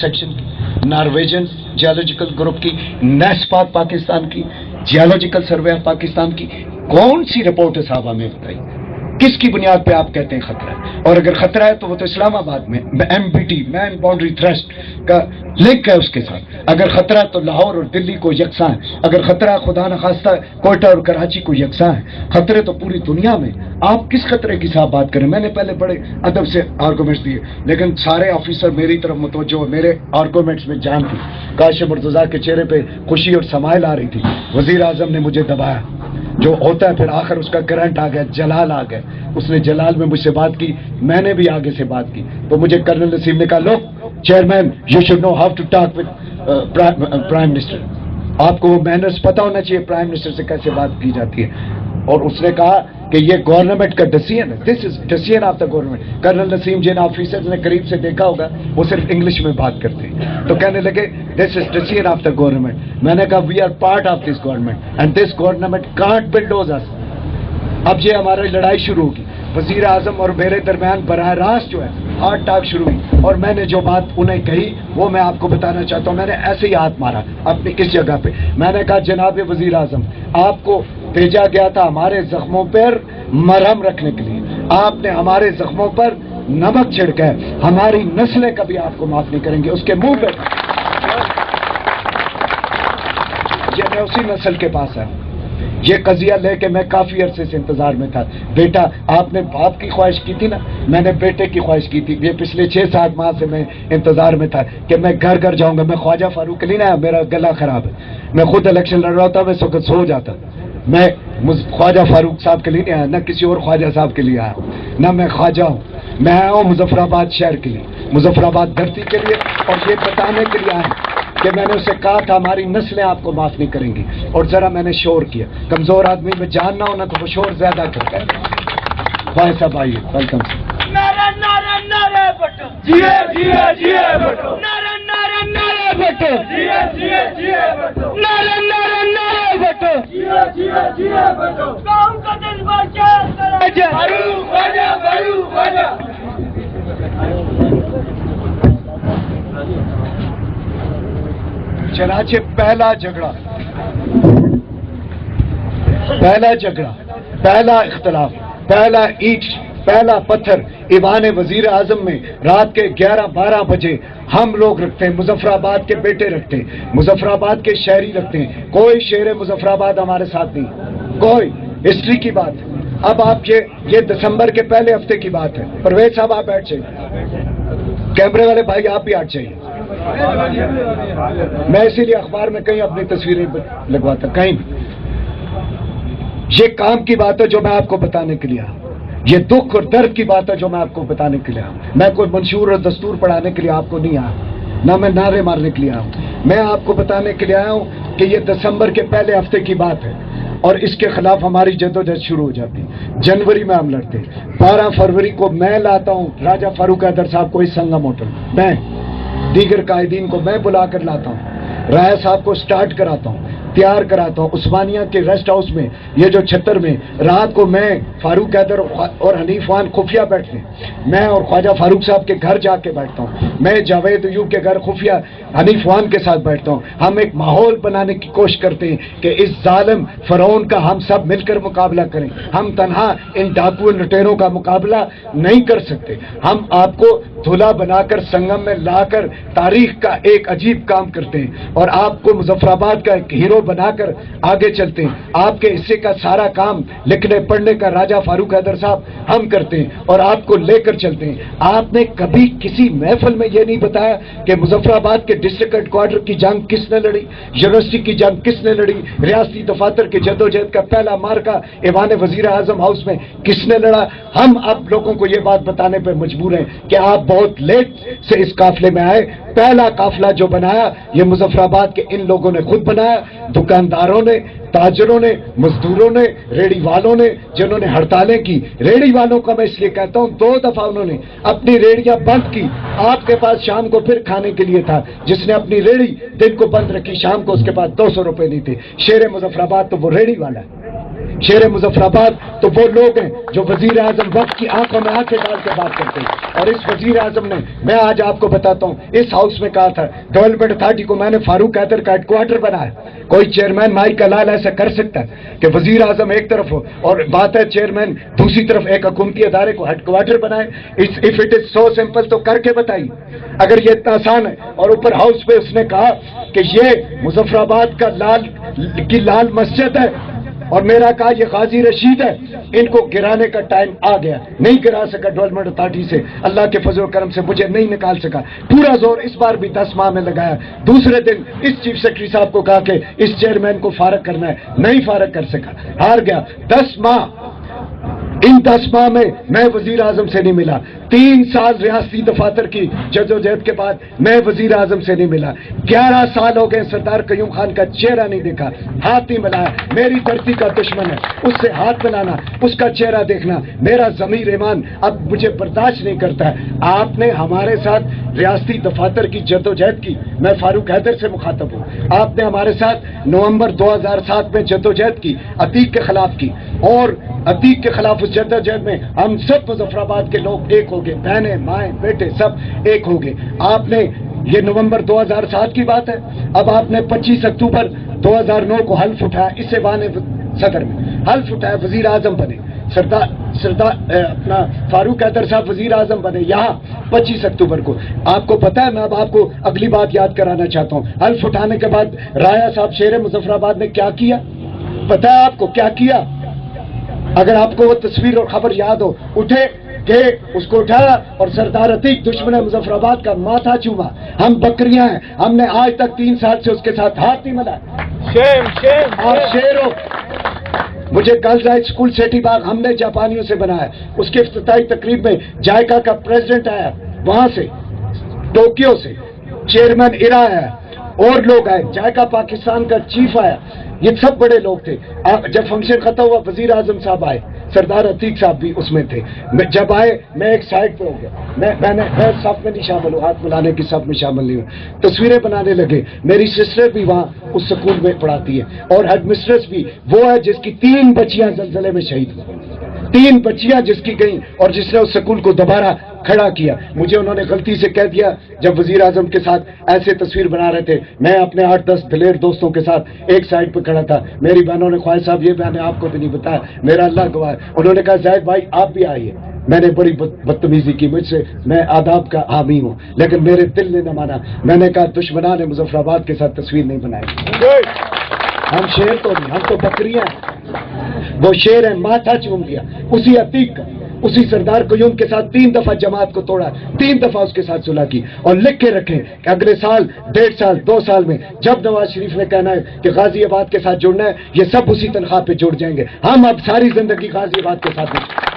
Section की, Norwegian geological group की, नेस्पाक पाकिस्तान की, जियोलॉजिकल सर्वे ऑफ पाकिस्तान की, कौन सी रिपोर्ट है साहब हमें बताइए? किसकी बुनियाद पे आप कहते हैं खतरा है? और अगर खतरा है तो वो तो इस्लामाबाद में MBT मैन बाउंड्री थ्रस्ट का लिंक है उसके साथ। अगर खतरा तो लाहौर और दिल्ली को यकसा है, अगर खतरा खुदा न खास्ता कोयटा और कराची को यकसा है, खतरे तो पूरी दुनिया में। आप किस खतरे की साहब बात करें? मैंने पहले बड़े अदब से आर्गूमेंट्स दिए, लेकिन सारे ऑफिसर मेरी तरफ मुतवज्जो, मेरे आर्गूमेंट्स में जान थी। काश मुर्तजा के चेहरे पे खुशी और समाइल आ रही थी। वजीर आजम ने मुझे दबाया, जो होता है फिर आखिर उसका करंट आ गया, जलाल आ गया। उसने जलाल में मुझसे बात की, मैंने भी आगे से बात की, तो मुझे कर्नल नसीम ने कहा, लो chairman you should know how to talk with prime minister. आपको वो मैनर्स पता होना चाहिए प्राइम मिनिस्टर से कैसे बात की जाती है। और उसने कहा कि ये गवर्नमेंट का डिसीजन है, this is decision of the government. Colonel Naseem जिन ऑफिसर्स ने करीब से देखा होगा वो सिर्फ इंग्लिश में बात करते हैं, तो कहने लगे this is decision of the government. मैंने कहा we are part of this government and this government can't bulldoze us. अब ये हमारी लड़ाई शुरू होगी। वजीर आजम और मेरे दरमियान बराह रास्त जो है हार्ट टॉक शुरू हुई, और मैंने जो बात उन्हें कही वो मैं आपको बताना चाहता हूँ। मैंने ऐसे ही हाथ मारा अपनी इस जगह पे, मैंने कहा जनाब वजीर आजम, आपको भेजा गया था हमारे जख्मों पर मरहम रखने के लिए, आपने हमारे जख्मों पर नमक छिड़का है, हमारी नस्लें कभी आपको माफ नहीं करेंगे। उसके मुंह पे ये मैं उसी नस्ल के पास है। ये कजिया लेके मैं काफी अरसे से इंतजार में था। बेटा आपने बाप की ख्वाहिश की थी ना, मैंने बेटे की ख्वाहिश की थी। ये पिछले 6-7 माह से मैं इंतजार में था कि मैं घर घर जाऊंगा। मैं ख्वाजा फारूक के लिए ना, मेरा गला खराब है, मैं खुद इलेक्शन लड़ रहा था, मैं इस वक्त सो जाता। मैं ख्वाजा फारूक साहब के लिए नहीं आया, न किसी और ख्वाजा साहब के लिए आया, न मैं ख्वाजा हूँ। मैं आया हूँ मुजफ्फराबाद शहर के लिए, मुजफ्फराबाद धरती के लिए, और ये बताने के लिए आया कि मैंने उसे कहा था हमारी नस्लें आपको माफ नहीं करेंगी। और जरा मैंने शोर किया। कमजोर आदमी में जान ना होना तो वो शोर ज्यादा करता है। भाई साहब आइए, वेलकम। नारा नारा नारा भट्टो, जिए जिए जिए भट्टो, नारा नारा नारा भट्टो, जिए जिए जिए भट्टो, नारा नारा नारा भट्टो, जिए जिए जिए भट्टो। कौम का दिल बादशाह बाजू बाजा बाजू बाजा। चनाचे पहला झगड़ा, पहला इख्तलाफ, पहला ईंट, पहला पत्थर ईवान वजीर आजम में रात के 11-12 बजे हम लोग रखते हैं। मुजफ्फराबाद के बेटे रखते हैं, मुजफ्फराबाद के शहरी रखते हैं। कोई शेर मुजफ्फराबाद हमारे साथ नहीं, कोई। हिस्ट्री की बात है। अब आप ये दिसंबर के पहले हफ्ते की बात है। परवेज साहब आप बैठ जाइए, कैमरे वाले भाई आप भी हट जाइए। मैं इसीलिए अखबार में कहीं अपनी तस्वीरें लगवाता, कहीं भी। ये काम की बात है जो मैं आपको बताने के लिए आया, ये दुख और दर्द की बात है जो मैं आपको बताने के लिए आया। मैं कोई मंशूर और दस्तूर पढ़ाने के लिए आपको नहीं आया, ना मैं नारे मारने के लिए आया हूं। मैं आपको बताने के लिए आया हूं कि ये दिसंबर के पहले हफ्ते की बात है, और इसके खिलाफ हमारी जद्दोजहद शुरू हो जाती है। जनवरी में हम लड़ते हैं। 12 फरवरी को मैं लाता हूं राजा फारूक हैदर साहब को इस संगम होटल, मैं दीगर कायदीन को मैं बुला कर लाता हूं, राय साहब को स्टार्ट कराता हूं, तैयार कराता हूं। उस्मानिया के रेस्ट हाउस में, ये जो छत्तर में, रात को मैं फारूक हैदर और हनीफ खान खुफिया बैठते हैं। मैं और ख्वाजा फारूक साहब के घर जाके बैठता हूं, मैं जावेद अयूब के घर खुफिया हनीफ खान के साथ बैठता हूं। हम एक माहौल बनाने की कोशिश करते हैं कि इस जालिम फरौन का हम सब मिलकर मुकाबला करें। हम तन्हा इन डाकू लुटेरों का मुकाबला नहीं कर सकते। हम आपको धुला बनाकर संगम में लाकर तारीख का एक अजीब काम करते हैं, और आपको मुजफ्फराबाद का एक हीरो बनाकर आगे चलते हैं। आपके हिस्से का सारा काम लिखने पढ़ने का राजा फारूक हैदर साहब हम करते हैं, और आपको लेकर चलते हैं। आपने कभी किसी महफिल में यह नहीं बताया कि मुजफ्फराबाद के डिस्ट्रिक्ट हेडक्वार्टर की जंग किसने लड़ी, यूनिवर्सिटी की जंग किसने लड़ी, रियासती दफातर की जद्दोजहद का पहला मार्का ईवान वजीर आजम हाउस में किसने लड़ा। हम अब लोगों को यह बात बताने पर मजबूर हैं कि आप बहुत लेट से इस काफिले में आए। पहला काफिला जो बनाया ये मुजफ्फराबाद के इन लोगों ने खुद बनाया, दुकानदारों ने, ताजरों ने, मजदूरों ने, रेडी वालों ने, जिन्होंने हड़तालें की। रेडी वालों का मैं इसलिए कहता हूं 2 दफा उन्होंने अपनी रेडियां बंद की। आपके पास शाम को फिर खाने के लिए था, जिसने अपनी रेडी दिन को बंद रखी, शाम को उसके पास 200 रुपए नहीं थे। शेर मुजफ्फराबाद तो वो रेडी वाला है। शेर मुजफ्फराबाद तो वो लोग हैं जो वजीर आजम वक्त की आंखों में आंखें डाल के बात करते हैं। और इस वजीर आजम ने, मैं आज आपको बताता हूँ, इस हाउस में कहा था डेवलपमेंट अथॉरिटी को मैंने फारूक हैदर का हेडक्वार्टर बनाया। कोई चेयरमैन माई कलाल ऐसा कर सकता है कि वजीर आजम एक तरफ हो और बात है चेयरमैन दूसरी तरफ एक हुकूमती अदारे को हेडक्वार्टर बनाए? If it is so simple तो करके बताइए अगर ये इतना आसान है। और ऊपर हाउस पे उसने कहा कि ये मुजफ्फराबाद का लाल मस्जिद है और मेरा कहा ये गाजी रशीद है, इनको गिराने का टाइम आ गया। नहीं गिरा सका डेवलपमेंट अथॉरिटी से, अल्लाह के फजल करम से मुझे नहीं निकाल सका। पूरा जोर इस बार भी 10 माह में लगाया। दूसरे दिन इस चीफ सेक्रेटरी साहब को कहा कि इस चेयरमैन को फारग करना है, नहीं फारग कर सका, हार गया। 10 माह, इन 10 माह में मैं वजीर आजम से नहीं मिला। 3 साल रियासती दफातर की जदोजहद के बाद मैं वजीर आजम से नहीं मिला। 11 साल हो गए सरदार कयूम खान का चेहरा नहीं देखा, हाथ नहीं मिलाया। मेरी धरती का दुश्मन है, उससे हाथ मिलाना, उसका चेहरा देखना, मेरा ज़मीर ईमान अब मुझे बर्दाश्त नहीं करता है। आपने हमारे साथ रियासती दफातर की जदोजहद की, मैं फारूक हैदर से मुखातब हूँ। आपने हमारे साथ नवंबर 2007 में जदोजहद की, अतीक के खिलाफ की, और अतीक के खिलाफ उस जदोजहद में हम सब मुजफ्फराबाद के लोग एक हो गए, बहने माएँ बेटे सब एक हो गए। आपने, ये नवंबर 2007 की बात है, अब आपने 25 अक्टूबर 2009 को हल्फ उठाया, इससे बहाने सदर में हल्फ उठाया, वजीर आजम बने, सरदार अपना फारूक हैदर साहब वजीर आजम बने यहाँ 25 अक्टूबर को। आपको पता है, मैं अब आपको अगली बात याद कराना चाहता हूँ। हल्फ उठाने के बाद राया साहब शेर मुजफ्फराबाद ने क्या किया, पता है आपको क्या किया? अगर आपको वो तस्वीर और खबर याद हो, उठे के उसको उठाया और सरदार अतीक दुश्मन मुजफ्फराबाद का माथा चूमा। हम बकरियां हैं, हमने आज तक 3 साल से उसके साथ हाथ नहीं मिलाया। शेम आप शेर हो। मुझे गर्ल्स हाई स्कूल सेठी बाग हमने जापानियों से बनाया, उसके इफ्तिताई तकरीब में जायका का प्रेसिडेंट आया, वहां से टोक्यो से चेयरमैन इरा आया और लोग आए, जायका पाकिस्तान का चीफ आया, ये सब बड़े लोग थे। जब फंक्शन खत्म हुआ वजीर आजम साहब आए, सरदार अतीक साहब भी उसमें थे। जब आए मैं एक साइड पे हो गया, मैं सब में नहीं शामिल हूँ, हाथ मिलाने की सब में शामिल नहीं हूँ। तस्वीरें बनाने लगे। मेरी सिस्टर भी वहाँ उस स्कूल में पढ़ाती है और हेड मिस्ट्रेस भी वो है जिसकी 3 बच्चियां जलजले में शहीद हुई, 3 बच्चियां जिसकी गई और जिसने उस स्कूल को दोबारा खड़ा किया। मुझे उन्होंने गलती से कह दिया जब वजीर आजम के साथ ऐसे तस्वीर बना रहे थे, मैं अपने 8-10 दिलेर दोस्तों के साथ एक साइड पर खड़ा था। मेरी बहनों ने, ख्वाहिश साहब ये मैंने आपको भी नहीं बताया, मेरा अल्लाह गवाह, उन्होंने कहा जाहिद भाई आप भी आइए। मैंने बड़ी बदतमीजी की मुझसे, मैं आदाब का हामी हूँ, लेकिन मेरे दिल ने न माना। मैंने कहा दुश्मनान मुजफ्फराबाद के साथ तस्वीर नहीं बनाई। हम शेर तो नहीं, हम तो बकरियां हैं। वो शेर है, माथा चूम दिया उसी अतीक का, उसी सरदार कयूम के साथ 3 दफा जमात को तोड़ा, 3 दफा उसके साथ सुलह की। और लिख के रखें कि अगले साल, 1.5 साल, 2 साल में जब नवाज शरीफ ने कहना है कि गाजियाबाद के साथ जुड़ना है, ये सब उसी तनख्वाह पे जुड़ जाएंगे। हम अब सारी जिंदगी गाजियाबाद के साथ नहीं।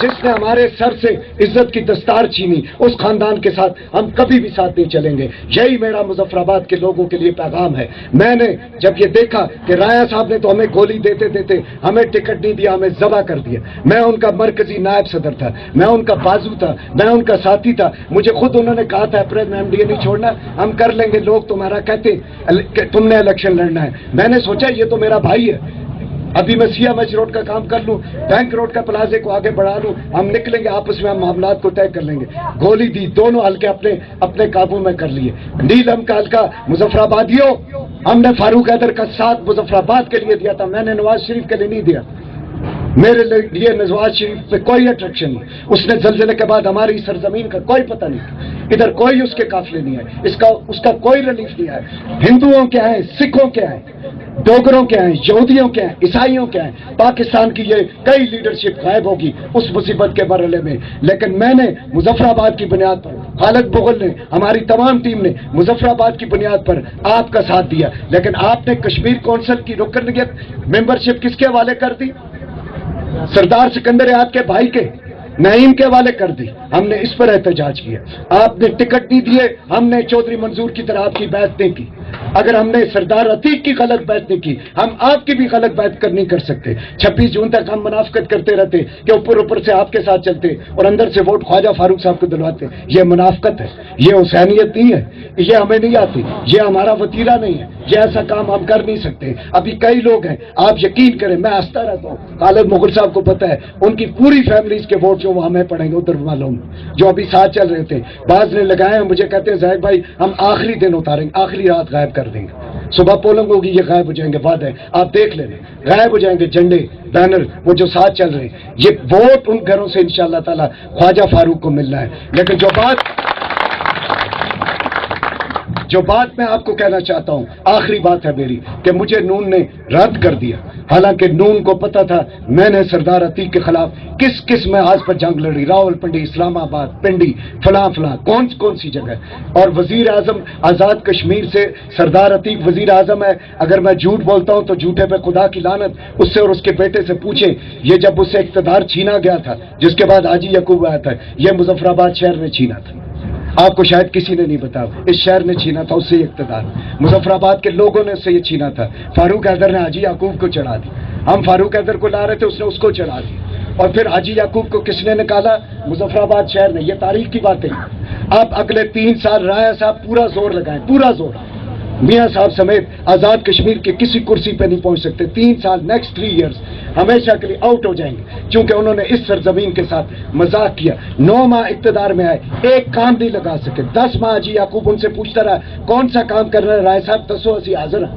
जिसने हमारे सर से इज्जत की दस्तार छीनी, उस खानदान के साथ हम कभी भी साथ नहीं चलेंगे। यही मेरा मुजफ्फराबाद के लोगों के लिए पैगाम है। मैंने जब ये देखा कि राया साहब ने तो हमें गोली देते देते हमें टिकट नहीं दिया, हमें जबा कर दिया। मैं उनका मरकजी नायब सदर था, मैं उनका बाजू था, मैं उनका साथी था। मुझे खुद उन्होंने कहा था अप्रैल में MDA नहीं छोड़ना, हम कर लेंगे। लोग तुम्हारा कहते तुमने इलेक्शन लड़ना है। मैंने सोचा ये तो मेरा भाई है, अभी मैं सिया मच रोड का काम कर लूं, बैंक रोड का प्लाजे को आगे बढ़ा लूं, हम निकलेंगे आपस में, हम मामलात को तय कर लेंगे। गोली दी, दोनों हल्के अपने काबू में कर लिए। नीलम का हल्का मुजफ्फराबादियों, हमने फारूक हैदर का साथ मुजफ्फराबाद के लिए दिया था, मैंने नवाज शरीफ के लिए नहीं दिया। मेरे लिए नवाज शरीफ पे कोई अट्रैक्शन नहीं। उसने जलजले के बाद हमारी सरजमीन का कोई पता नहीं, इधर कोई उसके काफिले नहीं आए, उसका कोई रिलीफ नहीं आया। हिंदुओं के आए, सिखों के आए, डोगरों के हैं, यहूदियों के हैं, ईसाइयों के हैं। पाकिस्तान की ये कई लीडरशिप गायब होगी उस मुसीबत के मरहले में। लेकिन मैंने मुजफ्फराबाद की बुनियाद पर, खालिद मुगल ने, हमारी तमाम टीम ने मुजफ्फराबाद की बुनियाद पर आपका साथ दिया। लेकिन आपने कश्मीर कौंसिल की रुकनियत मेंबरशिप किसके हवाले कर दी? सरदार सिकंदर याद के भाई के नईम के हवाले कर दी। हमने इस पर एहतजाज किया। आपने टिकट नहीं दिए, हमने चौधरी मंजूर की तरह आपकी बैत नहीं की। अगर हमने सरदार अतीक की गलत बैत नहीं की, हम आपकी भी गलत बैत नहीं कर सकते। 26 जून तक हम मुनाफकत करते रहते कि ऊपर से आपके साथ चलते और अंदर से वोट ख्वाजा फारूक साहब को दिलवाते। ये मुनाफकत है, ये हुसैनियत नहीं है। یہ ہمیں نہیں آتی، یہ ہمارا وتیرہ نہیں ہے، یہ ایسا کام ہم کر نہیں سکتے۔ ابھی کئی لوگ ہیں، آپ یقین کریں، میں ہنستا رہتا ہوں، خالد مغل صاحب کو پتہ ہے ان کی پوری فیملیز کے ووٹ جو وہ ہمیں پڑیں گے ادھر معلوم، جو ابھی ساتھ چل رہے تھے، بعض نے لگائے ہیں، مجھے کہتے ہیں زاہد بھائی ہم آخری دن اتاریں گے، آخری رات غائب کر دیں گے، صبح پولنگ ہوگی یہ غائب ہو جائیں گے، وعدہ ہے، آپ دیکھ لیں، غائب ہو جائیں گے جھنڈے بینر وہ جو ساتھ چل رہے ہیں۔ یہ ووٹ ان گھروں سے انشاءاللہ تعالی خواجہ فاروق کو ملنا ہے۔ لیکن جو بات میں آپ کو کہنا چاہتا ہوں، آخری بات ہے میری، کہ مجھے نون نے رد کر دیا، حالانکہ نون کو پتا تھا میں نے سردار عتیق کے خلاف کس محاذ پر جنگ لڑی، راول پنڈی، اسلام آباد، پنڈی، فلاں کون سی جگہ، اور وزیر اعظم آزاد کشمیر سے سردار عتیق وزیر اعظم ہے۔ اگر میں جھوٹ بولتا ہوں تو جھوٹے پہ خدا کی لعنت، اس سے اور اس کے بیٹے سے پوچھیں، یہ جب اس سے اقتدار چھینا گیا تھا، جس کے بعد حاجی یعقوب آیا تھا، یہ مظفر آباد شہر نے چھینا تھا، آپ کو شاید کسی نے نہیں بتایا، اس شہر نے چھینا تھا اس سے اقتدار، مظفر آباد کے لوگوں نے اس سے یہ چھینا تھا۔ فاروق حیدر نے حاجی یعقوب کو چڑھا دی، ہم فاروق حیدر کو لا رہے تھے، اس نے اس کو چڑھا دی، اور پھر حاجی یعقوب کو کس نے نکالا؟ مظفر آباد شہر نے۔ یہ تاریخ کی باتیں ہیں۔ آپ اگلے 3 سال رایا صاحب پورا زور لگائیں، پورا زور، میاں صاحب سمیت آزاد کشمیر کے کسی کرسی پہ نہیں پہنچ سکتے۔ 3 سال، نیکسٹ 3 ایئرز ہمیشہ کے لیے آؤٹ ہو جائیں گے، کیونکہ انہوں نے اس سرزمین کے ساتھ مذاق کیا۔ 9 ماہ اقتدار میں آئے، ایک کام نہیں لگا سکے۔ 10 ماہ حاجی یعقوب ان سے پوچھتا رہا کون سا کام کر رہے ہیں رائے صاحب، دسو اسی حاضر ہیں،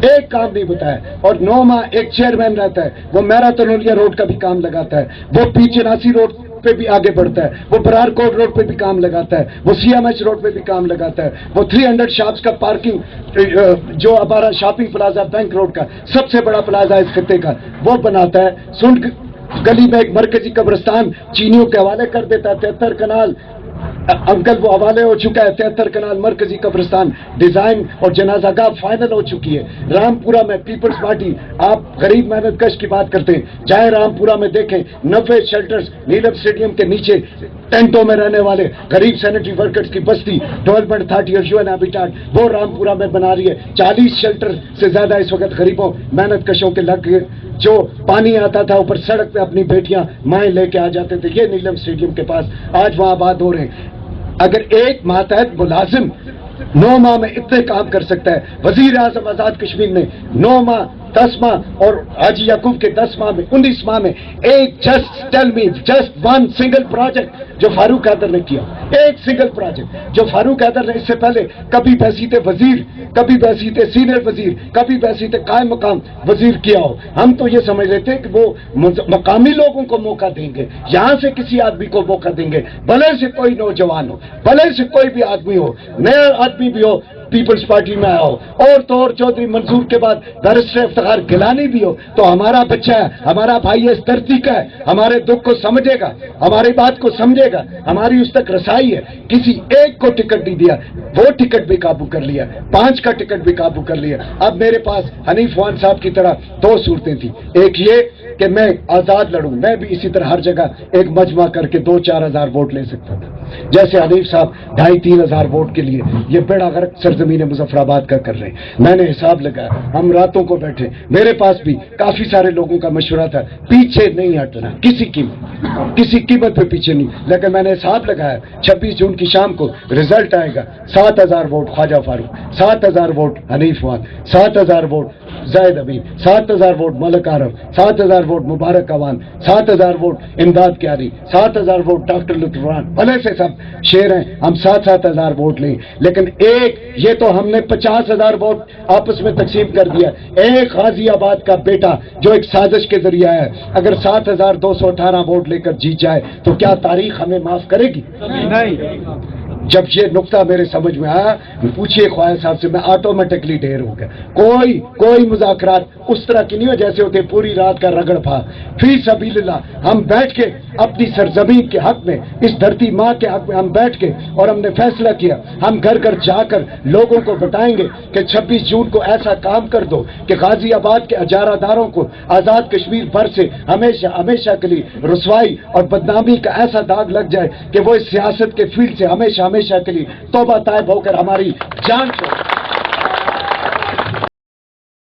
ایک کام نہیں بتایا۔ اور 9 ماہ ایک چیئرمین رہتا ہے، وہ میرا تنولیا روڈ کا بھی کام لگاتا ہے، وہ پی چناسی روڈ پہ بھی آگے بڑھتا ہے، وہ برار کوٹ روڈ پہ بھی کام لگاتا ہے، وہ سی ایم ایچ روڈ پہ بھی کام لگاتا ہے، وہ 300 شاپس کا پارکنگ، جو ہمارا شاپنگ پلازا بینک روڈ کا سب سے بڑا پلازا اس خطے کا، وہ بناتا ہے۔ سنڈ گلی میں ایک مرکزی قبرستان چینیوں کے حوالے کر دیتا ہے، 73 کنال انکل وہ حوالے ہو چکا ہے، 73 کنال مرکزی قبرستان ڈیزائن اور جنازہ گاہ فائنل ہو چکی ہے۔ رامپورہ میں پیپلز پارٹی، آپ غریب محنت کش کی بات کرتے ہیں، جائیں رامپورہ میں دیکھیں 90 شیلٹرز نیلم اسٹیڈیم کے نیچے ٹینٹوں میں رہنے والے غریب سینیٹری ورکرز کی بستی 12.30 یو این ہیبیٹیٹ وہ رامپورہ میں بنا رہی ہے۔ 40 شیلٹر سے زیادہ اس وقت غریبوں محنت کشوں کے لگ گئے، جو پانی آتا تھا اوپر سڑک پہ اپنی بیٹیاں مائیں لے کے آ جاتے تھے، یہ نیلم اسٹیڈیم کے پاس آج وہاں آباد ہو رہے ہیں۔ اگر ایک ماتحت ملازم 9 ماہ میں اتنے کام کر سکتا ہے، وزیر اعظم آزاد کشمیر نے 9 ماہ 10 ماہ اور حاجی یعقوب کے 10 ماہ میں 19 ماہ میں ایک جسٹ ون سنگل پروجیکٹ جو فاروق حیدر نے کیا، ایک سنگل پروجیکٹ جو فاروق حیدر نے اس سے پہلے کبھی بحثیت وزیر، کبھی بحثیت سینئر وزیر، کبھی بحثیت قائم مقام وزیر کیا ہو۔ ہم تو یہ سمجھ رہے تھے کہ وہ مقامی لوگوں کو موقع دیں گے، یہاں سے کسی آدمی کو موقع دیں گے، بھلے سے کوئی نوجوان ہو، بھلے سے کوئی بھی آدمی ہو، نیا آدمی بھی ہو، پیپلز پارٹی میں آیا ہو، اور تو اور چودھری منصور کے بعد بیرسٹر افتخار گیلانی بھی ہو، تو ہمارا بچہ ہے، ہمارا بھائی اس دھرتی کا ہے، ہمارے دکھ کو سمجھے گا، ہماری بات کو سمجھے گا، ہماری اس تک رسائی ہے۔ کسی ایک کو ٹکٹ نہیں دیا، وہ ٹکٹ بھی قابو کر لیا، 5 کا ٹکٹ بھی قابو کر لیا۔ اب میرے پاس حنیف وان صاحب کی طرح 2 صورتیں تھیں، ایک یہ کہ میں آزاد لڑوں، میں بھی اسی طرح ہر جگہ ایک مجمع کر کے 2-4 ہزار ووٹ لے سکتا تھا، جیسے حنیف صاحب 2,5-3 ہزار ووٹ کے لیے یہ بیڑا غرق سرزمین مظفر آباد کا کر رہے ہیں۔ میں نے حساب لگایا، ہم راتوں کو بیٹھے، میرے پاس بھی کافی سارے لوگوں کا مشورہ تھا، پیچھے نہیں ہٹنا کسی قیمت پہ پیچھے نہیں، لیکن میں نے حساب لگایا 26 جون کی شام کو رزلٹ آئے گا، 7,000 ووٹ خواجہ فاروق، 7,000 ووٹ حنیف وان، 7,000 ووٹ زید امین، 7,000 ووٹ ملک عارف، 7,000 ووٹ مبارک اوان، 7,000 ووٹ امداد کیاری، 7,000 ووٹ ڈاکٹر لطفران، بھلے سے سب شیر ہیں، ہم 7,000 ووٹ لیں، لیکن ایک یہ تو ہم نے 50,000 ووٹ آپس میں تقسیم کر دیا، ایک غازی آباد کا بیٹا جو ایک سازش کے ذریعہ ہے، اگر 7,218 ووٹ لے کر جیت جائے تو کیا تاریخ ہمیں معاف کرے گی؟ نہیں۔ جب یہ نقطہ میرے سمجھ میں آیا، پوچھئے خواجہ صاحب سے، میں آٹومیٹکلی ڈھیر ہو گیا۔ کوئی مذاکرات اس طرح کی نہیں ہو جیسے ہوتے پوری رات کا رگڑ پھا، فی سبیل اللہ ہم بیٹھ کے اپنی سرزمین کے حق میں، اس دھرتی ماں کے حق میں ہم بیٹھ کے، اور ہم نے فیصلہ کیا، ہم گھر گھر جا کر لوگوں کو بتائیں گے کہ 26 جون کو ایسا کام کر دو کہ غازی آباد کے اجارہ داروں کو آزاد کشمیر بھر سے ہمیشہ کے لیے رسوائی اور بدنامی کا ایسا داغ لگ جائے کہ وہ اس سیاست کے فیلڈ سے ہمیشہ کے لیے توبہ طائب ہو کر ہماری جان چھوڑ